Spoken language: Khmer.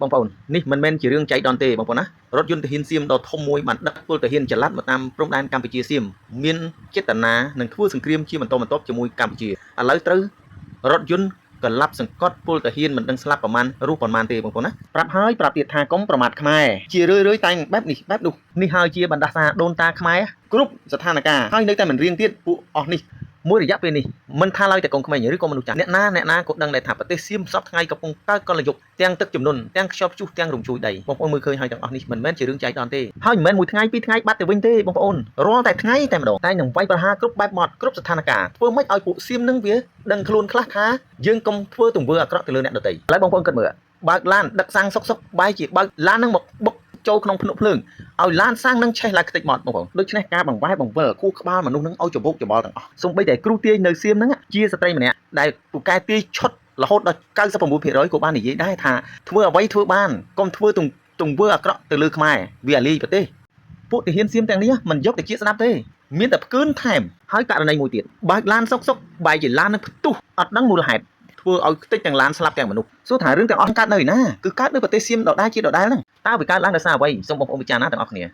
បងប្អូននេះមិនមែនជារឿងចៃដន្យទេបងប្អូនណារថយន្តទាហានសៀមដ៏ធំមួយបានដឹកពលទាហានចល័តមកតាមព្រំដែនកម្ពុជាសៀមមានចេតនានឹងធ្វើសង្គ្រាមជាបន្តបន្ទាប់ជាមួយកម្ពុជាឥឡូវត្រូវរថយន្តកលាប់សង្កត់ពលទាហានមិនដឹងស្លាប់ប្រមាណរូបប្រមាណទេបងប្អូនណាប្រាប់ហើយប្រាប់ទៀតថាកុំប្រមាថខ្មែរជារឿយតែងបែបនេះបែបនោះនេះហើយជាបណ្ដាសាដូនតាខ្មែរគ្រប់ស្ថានភាពហើយនៅតែមិនរៀងទៀតពួកអស់នេះមួយរយៈពេលនេះមិនថាឡើយតែកុំក្មេងឬក៏មនុស្សចាស់អ្នកណាក៏ដឹងដែរថាប្រទេសសៀមសពថ្ងៃកំពុងកើតកលយុគទាំងទឹកជំនន់ទាំងខ្យល់ព្យុះទាំងរំជួយដីបងប្អូនមើលឃើញហើយទាំងអស់នេះមិនមែនជារឿងចៃដន្យទេហើយមិនមែនមួយថ្ងៃពីរថ្ងៃបាត់ទៅវិញទេបងប្អូនរាល់តែថ្ងៃតែម្ដងតែនឹងវាយប្រហារគ្រប់បែបម៉ត់គ្រប់ស្ថានភាពធ្វើម៉េចឲ្យពួកសៀមនឹងវាដឹងខ្លួនខ្លះថាយើងកុំធ្វើទង្វើអាក្រក់ទៅលើអ្នកដទៃឥឡូវបងប្អូនគិតមើលបើកឡានដឹកសាំងសុកបែរជាបើកឡាននឹងមកបុកចូលក្នុងភ្នក់ភ្លើងឲ្យឡានសាំងនឹងឆេះឡើងខ្ទេចមកបងប្អូនដូច្នេះការបង្វែរបង្វិលខួរក្បាលមនុស្សនឹងឲ្យច្បោកច្បល់ទាំងអស់សូម្បីតែគ្រូទាយនៅសៀមហ្នឹងជាស្ត្រីម្នាក់ដែលពូកែទាយឈុតរហូតដល់ 99% ក៏បាននិយាយដែរថាធ្វើអ្វីធ្វើបានកុំធ្វើទង្វើអាក្រក់ទៅលើខ្មែរវាអាលីប្រទេសពួកទាហានសៀមទាំងនេះមិនយកតែជាស្ដាប់ទេមានតែផ្កើនថែមហើយករណីមួយទៀតបើកឡានសុកបែរជាឡាននឹងផ្ទុះអត់ដឹងមូលហេតុធ្វើឲ្យខ្ទេចទាំងឡានស្លាប់ទាំងមនុស្សសួរថារឿងទាំងអស់កើតនៅឯណាគឺកើតនៅប្រទេសសៀមដដែលជាដដែលហ្នឹងតើវាកើតឡើងដោយសារអ្វីសូមបងប្អូនពិចារណាទាំងអស់គ្នា